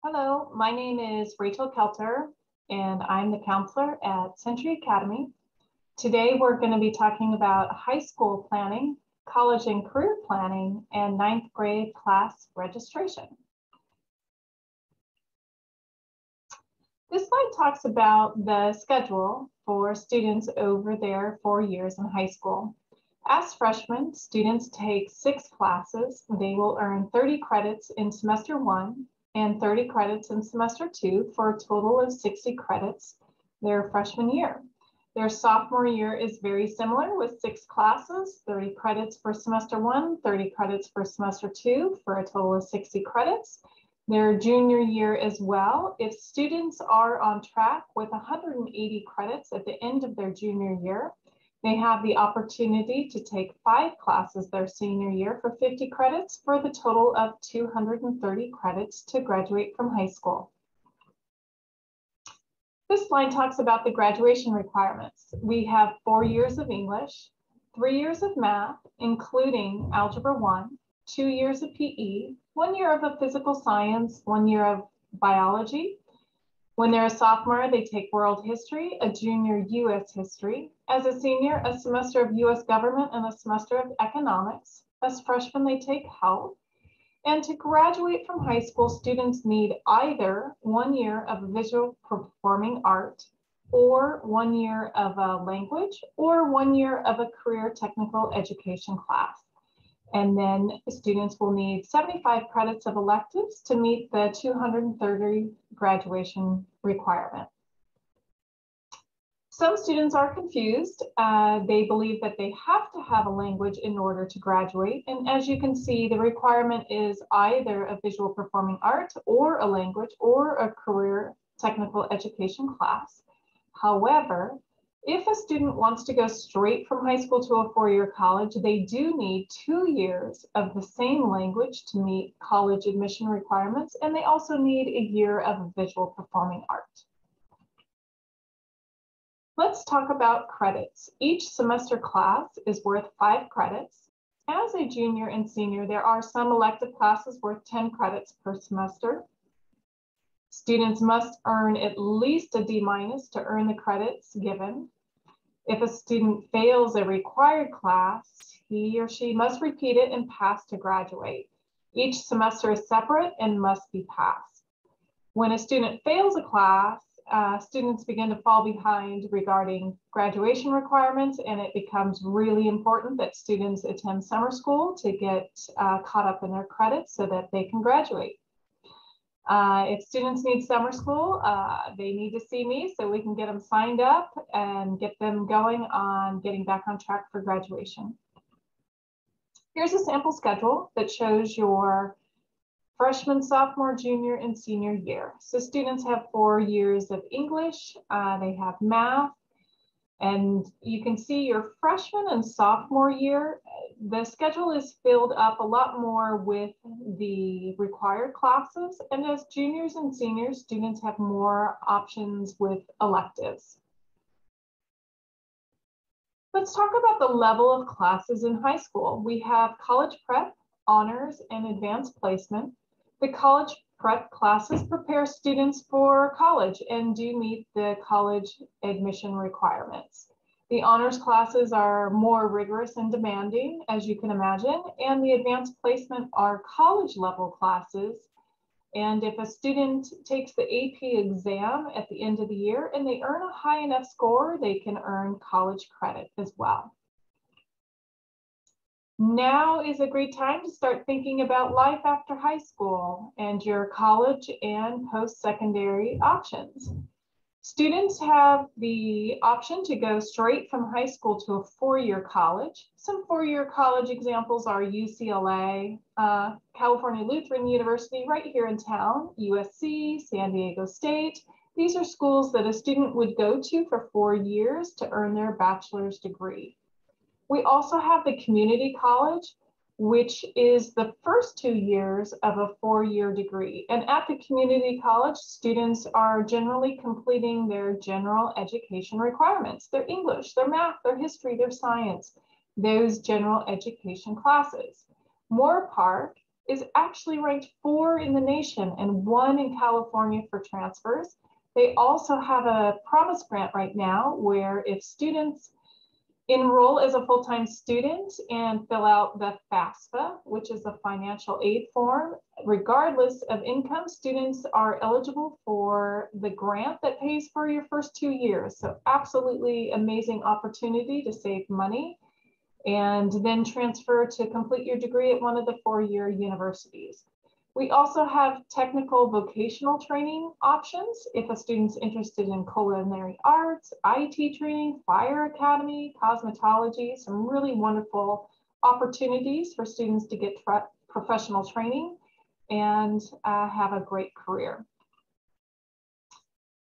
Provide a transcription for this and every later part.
Hello, my name is Rachel Kelter, and I'm the counselor at Century Academy. Today, we're going to be talking about high school planning, college and career planning, and ninth grade class registration. This slide talks about the schedule for students over their 4 years in high school. As freshmen, students take 6 classes. They will earn 30 credits in semester 1 and 30 credits in semester 2 for a total of 60 credits their freshman year. Their sophomore year is very similar with 6 classes, 30 credits for semester 1, 30 credits for semester 2 for a total of 60 credits. Their junior year as well, if students are on track with 180 credits at the end of their junior year, they have the opportunity to take 5 classes their senior year for 50 credits for the total of 230 credits to graduate from high school. This slide talks about the graduation requirements. We have 4 years of English, 3 years of math, including Algebra 1, 2 years of PE, 1 year of a physical science, 1 year of biology. When they're a sophomore, they take world history, a junior US history. As a senior, a semester of US government and a semester of economics. As freshmen, they take health. And to graduate from high school, students need either 1 year of visual performing art, or 1 year of a language, or 1 year of a career technical education class. And then students will need 75 credits of electives to meet the 230 graduation requirement. Some students are confused. They believe that they have to have a language in order to graduate. And as you can see, the requirement is either a visual performing art or a language or a career technical education class. However, if a student wants to go straight from high school to a 4-year college, they do need 2 years of the same language to meet college admission requirements, and they also need a year of visual performing art. Let's talk about credits. Each semester class is worth 5 credits. As a junior and senior, there are some elective classes worth 10 credits per semester. Students must earn at least a D- to earn the credits given. If a student fails a required class, he or she must repeat it and pass to graduate. Each semester is separate and must be passed. When a student fails a class, students begin to fall behind regarding graduation requirements, and it becomes really important that students attend summer school to get caught up in their credits so that they can graduate. If students need summer school, they need to see me so we can get them signed up and get them going on getting back on track for graduation. Here's a sample schedule that shows your freshman, sophomore, junior, and senior year. So students have 4 years of English, they have math, and you can see your freshman and sophomore year, the schedule is filled up a lot more with the required classes. And as juniors and seniors, students have more options with electives. Let's talk about the level of classes in high school. We have college prep, honors, and advanced placement. The college prep classes prepare students for college and do meet the college admission requirements. The honors classes are more rigorous and demanding, as you can imagine, and the advanced placement are college level classes. And if a student takes the AP exam at the end of the year and they earn a high enough score, they can earn college credit as well. Now is a great time to start thinking about life after high school and your college and post-secondary options. Students have the option to go straight from high school to a 4-year college. Some 4-year college examples are UCLA, California Lutheran University right here in town, USC, San Diego State. These are schools that a student would go to for 4 years to earn their bachelor's degree. We also have the community college, which is the first 2 years of a 4-year degree. And at the community college, students are generally completing their general education requirements, their English, their math, their history, their science, those general education classes. Moore Park is actually ranked 4 in the nation and 1 in California for transfers. They also have a Promise Grant right now where if students enroll as a full-time student and fill out the FAFSA, which is a financial aid form, regardless of income, students are eligible for the grant that pays for your first 2 years. So absolutely amazing opportunity to save money and then transfer to complete your degree at one of the 4-year universities. We also have technical vocational training options if a student's interested in culinary arts, IT training, fire academy, cosmetology, some really wonderful opportunities for students to get professional training and have a great career.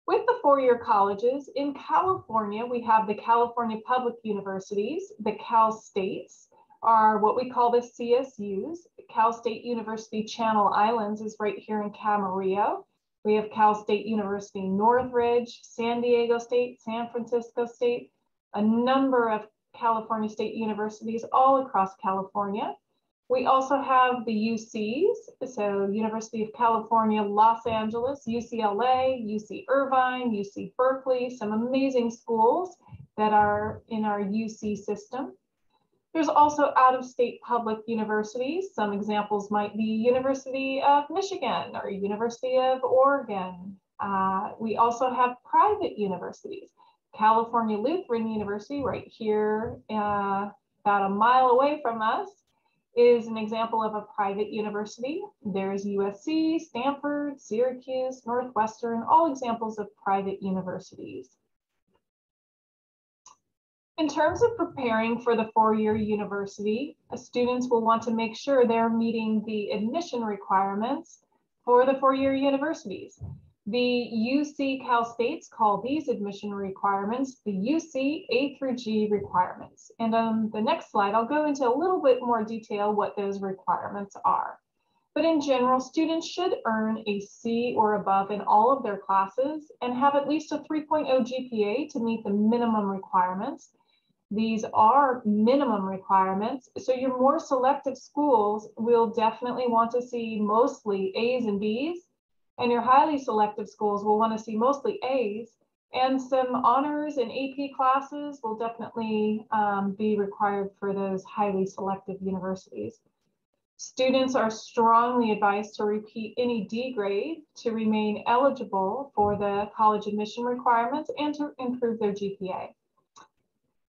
With the 4-year colleges, in California, we have the California Public Universities. The Cal States are what we call the CSUs. Cal State University Channel Islands is right here in Camarillo. We have Cal State University Northridge, San Diego State, San Francisco State, a number of California state universities all across California. We also have the UCs, so University of California, Los Angeles, UCLA, UC Irvine, UC Berkeley, some amazing schools that are in our UC system. There's also out-of-state public universities. Some examples might be University of Michigan or University of Oregon. We also have private universities. California Lutheran University, right here about a mile away from us, is an example of a private university. There's USC, Stanford, Syracuse, Northwestern, all examples of private universities. In terms of preparing for the 4-year university, students will want to make sure they're meeting the admission requirements for the 4-year universities. The UC Cal States call these admission requirements the UC A through G requirements. And on the next slide, I'll go into a little bit more detail what those requirements are. But in general, students should earn a C or above in all of their classes and have at least a 3.0 GPA to meet the minimum requirements. These are minimum requirements, so your more selective schools will definitely want to see mostly A's and B's, and your highly selective schools will want to see mostly A's, and some honors and AP classes will definitely be required for those highly selective universities. Students are strongly advised to repeat any D grade to remain eligible for the college admission requirements and to improve their GPA.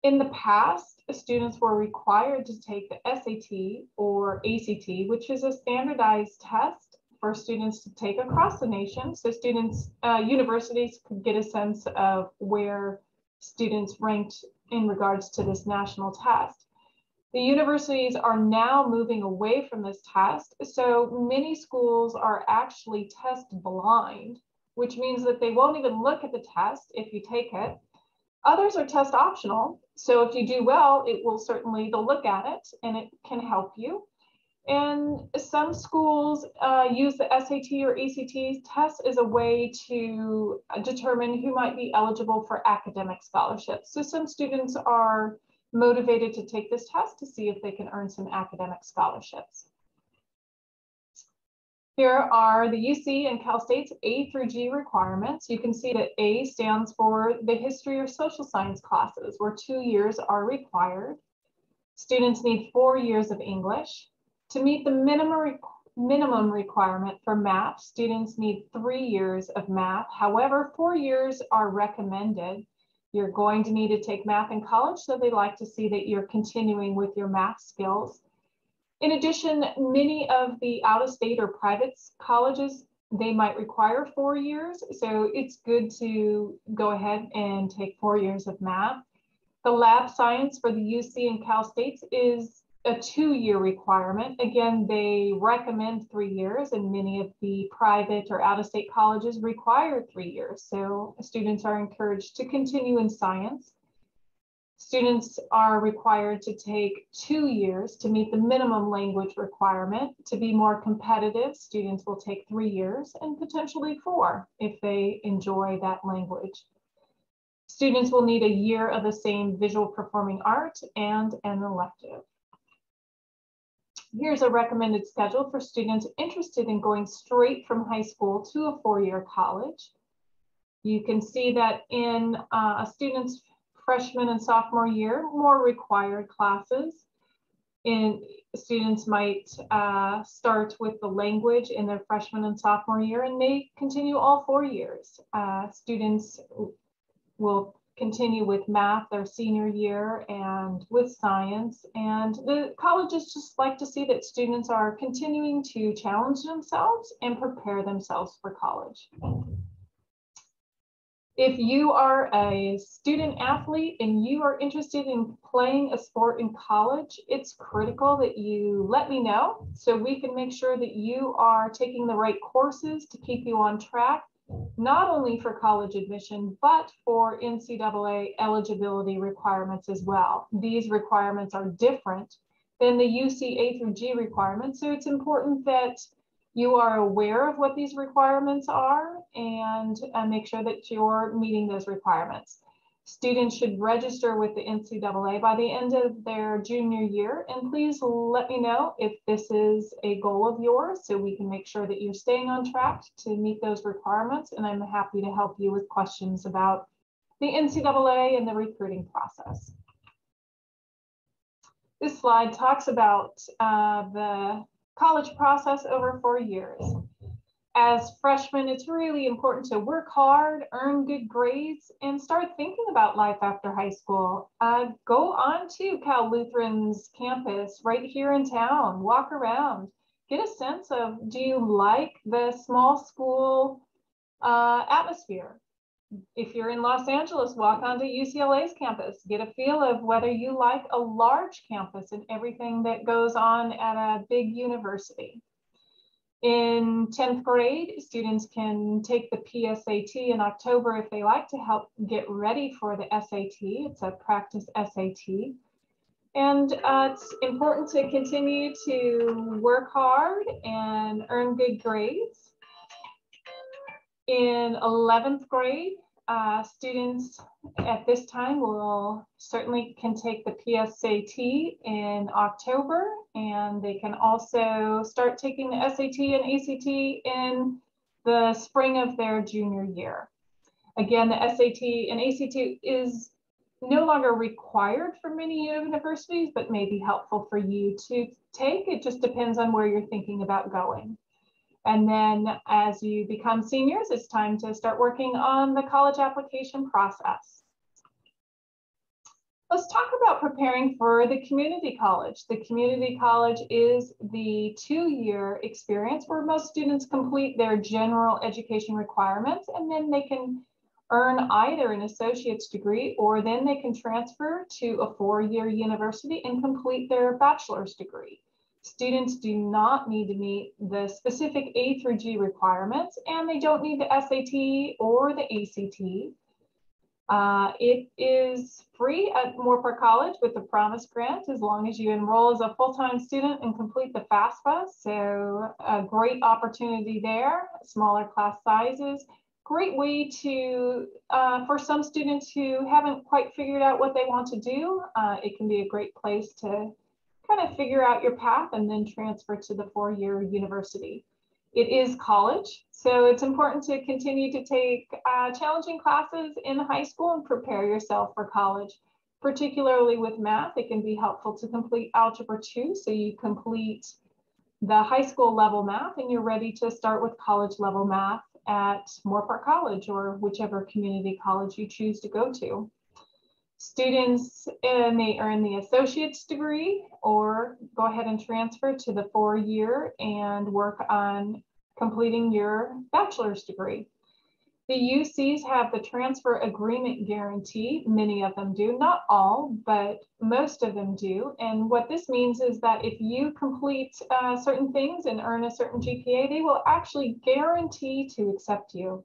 In the past, students were required to take the SAT or ACT, which is a standardized test for students to take across the nation. So students, universities could get a sense of where students ranked in regards to this national test. The universities are now moving away from this test. So many schools are actually test blind, which means that they won't even look at the test if you take it. Others are test optional. So if you do well, it will certainly, they'll look at it and it can help you. And some schools use the SAT or ACT test as a way to determine who might be eligible for academic scholarships. So some students are motivated to take this test to see if they can earn some academic scholarships. Here are the UC and Cal State's A through G requirements. You can see that A stands for the history or social science classes, where 2 years are required. Students need 4 years of English. To meet the minimum requirement for math, students need 3 years of math. However, 4 years are recommended. You're going to need to take math in college, so they like to see that you're continuing with your math skills. In addition, many of the out-of-state or private colleges, they might require 4 years. So it's good to go ahead and take 4 years of math. The lab science for the UC and Cal States is a 2-year requirement. Again, they recommend 3 years, and many of the private or out-of-state colleges require 3 years. So students are encouraged to continue in science. Students are required to take 2 years to meet the minimum language requirement. To be more competitive, students will take 3 years and potentially 4 if they enjoy that language. Students will need a year of the same visual performing art and an elective. Here's a recommended schedule for students interested in going straight from high school to a four-year college. You can see that in a student's freshman and sophomore year, more required classes. Students might start with the language in their freshman and sophomore year and may continue all 4 years. Students will continue with math their senior year and with science. And the colleges just like to see that students are continuing to challenge themselves and prepare themselves for college. If you are a student athlete and you are interested in playing a sport in college, it's critical that you let me know so we can make sure that you are taking the right courses to keep you on track, not only for college admission, but for NCAA eligibility requirements as well. These requirements are different than the UC A through G requirements, so it's important that you are aware of what these requirements are and make sure that you're meeting those requirements. Students should register with the NCAA by the end of their junior year, and please let me know if this is a goal of yours so we can make sure that you're staying on track to meet those requirements, and I'm happy to help you with questions about the NCAA and the recruiting process. This slide talks about the college process over 4 years. As freshmen, it's really important to work hard, earn good grades, and start thinking about life after high school. Go on to Cal Lutheran's campus right here in town, walk around, get a sense of, do you like the small school atmosphere? If you're in Los Angeles, walk onto UCLA's campus, get a feel of whether you like a large campus and everything that goes on at a big university. In 10th grade, students can take the PSAT in October if they like to help get ready for the SAT. It's a practice SAT. And it's important to continue to work hard and earn good grades. In 11th grade, students at this time will certainly can take the PSAT in October, and they can also start taking the SAT and ACT in the spring of their junior year. Again, the SAT and ACT is no longer required for many universities, but may be helpful for you to take. It just depends on where you're thinking about going. And then as you become seniors, it's time to start working on the college application process. Let's talk about preparing for the community college. The community college is the 2-year experience where most students complete their general education requirements, and then they can earn either an associate's degree, or then they can transfer to a 4-year university and complete their bachelor's degree. Students do not need to meet the specific A through G requirements, and they don't need the SAT or the ACT. It is free at Moorpark College with the Promise Grant as long as you enroll as a full-time student and complete the FAFSA. So a great opportunity there, smaller class sizes. Great way to, for some students who haven't quite figured out what they want to do, it can be a great place to kind of figure out your path and then transfer to the 4-year university. It is college, so it's important to continue to take challenging classes in high school and prepare yourself for college. Particularly with math, it can be helpful to complete Algebra 2, so you complete the high school level math and you're ready to start with college level math at Moorpark College or whichever community college you choose to go to. Students may earn the associate's degree or go ahead and transfer to the 4-year and work on completing your bachelor's degree. The UCs have the transfer agreement guarantee. Many of them do, not all, but most of them do. And what this means is that if you complete certain things and earn a certain GPA, they will actually guarantee to accept you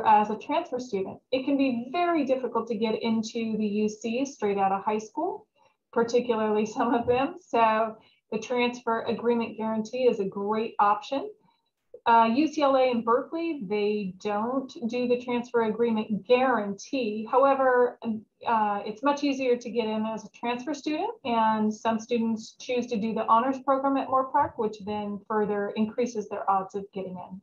as a transfer student. It can be very difficult to get into the UC straight out of high school, particularly some of them. So the transfer agreement guarantee is a great option. UCLA and Berkeley, they don't do the transfer agreement guarantee. However, it's much easier to get in as a transfer student, and some students choose to do the honors program at Moorpark, which then further increases their odds of getting in.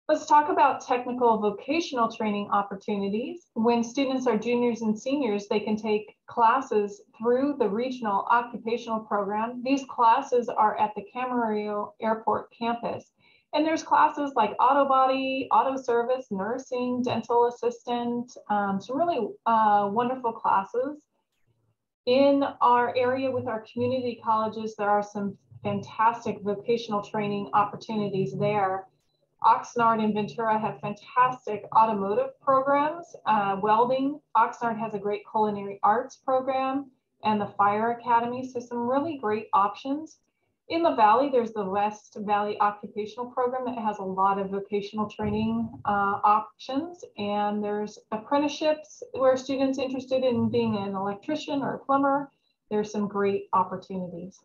Let's talk about technical vocational training opportunities. When students are juniors and seniors, they can take classes through the regional occupational program. These classes are at the Camarillo Airport campus. And there's classes like auto body, auto service, nursing, dental assistant, some really wonderful classes. In our area with our community colleges, there are some fantastic vocational training opportunities there. Oxnard and Ventura have fantastic automotive programs, welding. Oxnard has a great culinary arts program and the Fire Academy, so some really great options. In the Valley, there's the West Valley Occupational Program that has a lot of vocational training options, and there's apprenticeships where students interested in being an electrician or a plumber. There's some great opportunities.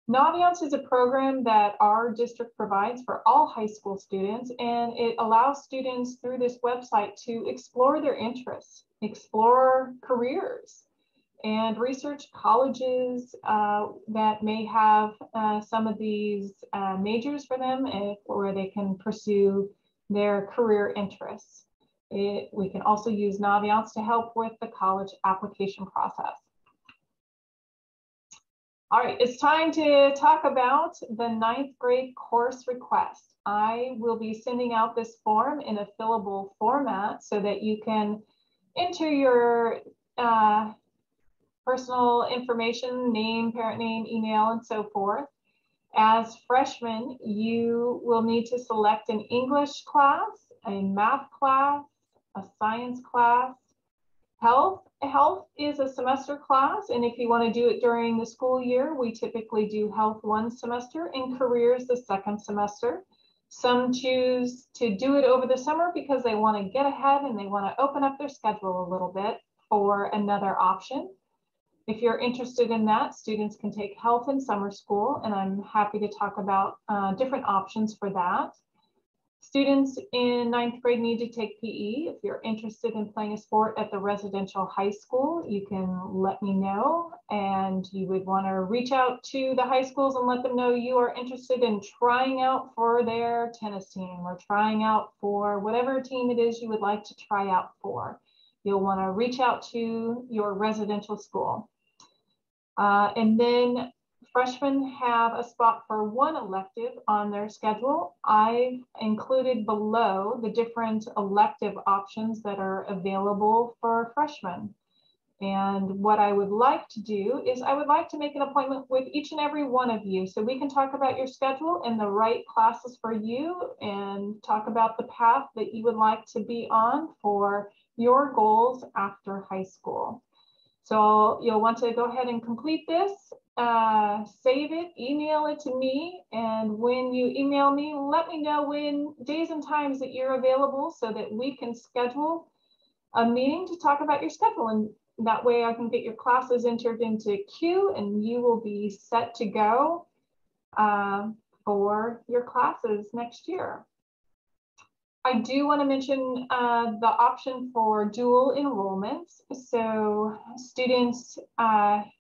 Naviance is a program that our district provides for all high school students, and it allows students through this website to explore their interests, explore careers, and research colleges that may have some of these majors for them, where they can pursue their career interests. We can also use Naviance to help with the college application process. All right, it's time to talk about the 9th grade course request. I will be sending out this form in a fillable format so that you can enter your personal information, name, parent name, email, and so forth. As freshmen, you will need to select an English class, a math class, a science class. Health is a semester class, and if you want to do it during the school year, we typically do health 1 semester and careers the 2nd semester. Some choose to do it over the summer because they want to get ahead and they want to open up their schedule a little bit for another option. If you're interested in that, students can take health in summer school, and I'm happy to talk about different options for that. Students in 9th grade need to take PE. If you're interested in playing a sport at the residential high school, you can let me know, and you would want to reach out to the high schools and let them know you are interested in trying out for their tennis team or trying out for whatever team it is you would like to try out for. You'll want to reach out to your residential school. And then freshmen have a spot for 1 elective on their schedule. I've included below the different elective options that are available for freshmen. And what I would like to do is I would like to make an appointment with each and every one of you so we can talk about your schedule and the right classes for you and talk about the path that you would like to be on for your goals after high school. So you'll want to go ahead and complete this, save it, email it to me, and when you email me, let me know when days and times that you're available so that we can schedule a meeting to talk about your schedule, and that way I can get your classes entered into queue and you will be set to go for your classes next year. I do want to mention the option for dual enrollments. So students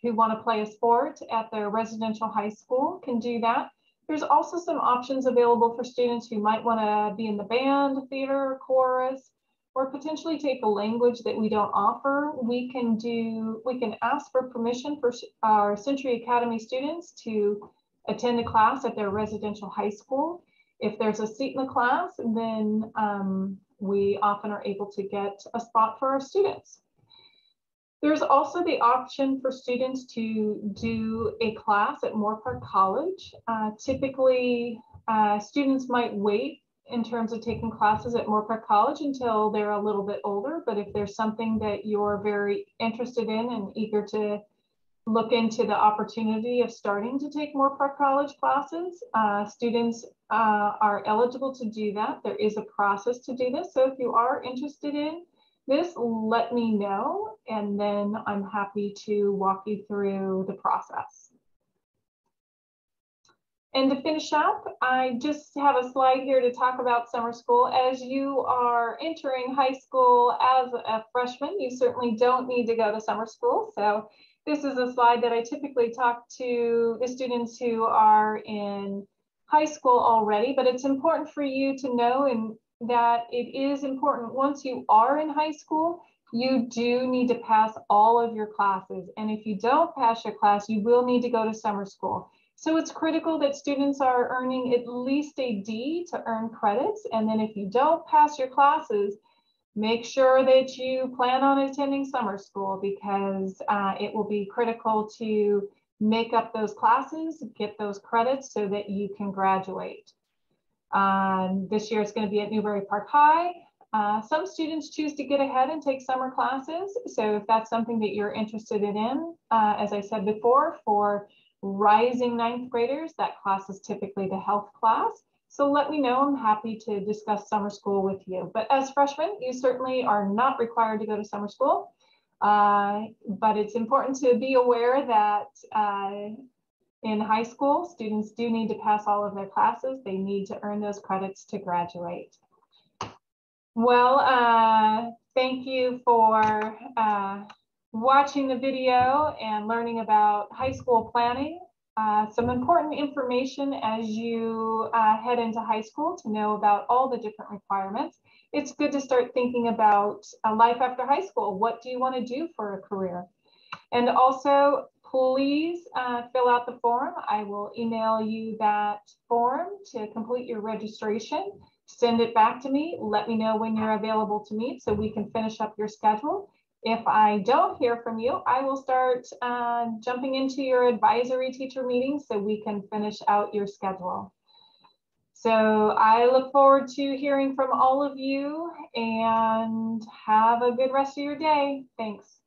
who want to play a sport at their residential high school can do that. There's also some options available for students who might want to be in the band, theater, chorus, or potentially take a language that we don't offer. We can ask for permission for our Century Academy students to attend a class at their residential high school. If there's a seat in the class, then we often are able to get a spot for our students. There's also the option for students to do a class at Moorpark College. Typically, students might wait in terms of taking classes at Moorpark College until they're a little bit older, but if there's something that you're very interested in and eager to look into the opportunity of starting to take Moorpark College classes, students are eligible to do that. There is a process to do this. So if you are interested in this, let me know, and then I'm happy to walk you through the process. And to finish up, I just have a slide here to talk about summer school. As you are entering high school as a freshman, you certainly don't need to go to summer school. So this is a slide that I typically talk to the students who are in high school already, but it's important for you to know and that it is important once you are in high school, you do need to pass all of your classes. And if you don't pass your class, you will need to go to summer school. So it's critical that students are earning at least a D to earn credits. And then if you don't pass your classes, make sure that you plan on attending summer school because it will be critical to make up those classes, get those credits so that you can graduate. This year it's going to be at Newbury Park High. Some students choose to get ahead and take summer classes. So if that's something that you're interested in, as I said before, for rising ninth graders, that class is typically the health class. So let me know, I'm happy to discuss summer school with you. But as freshmen, you certainly are not required to go to summer school. But it's important to be aware that in high school, students do need to pass all of their classes. They need to earn those credits to graduate. Well, thank you for watching the video and learning about high school planning. Some important information as you head into high school to know about all the different requirements. It's good to start thinking about life after high school. What do you want to do for a career? And also, please fill out the form. I will email you that form to complete your registration. Send it back to me. Let me know when you're available to meet so we can finish up your schedule. If I don't hear from you, I will start jumping into your advisory teacher meetings so we can finish out your schedule. So I look forward to hearing from all of you and have a good rest of your day. Thanks.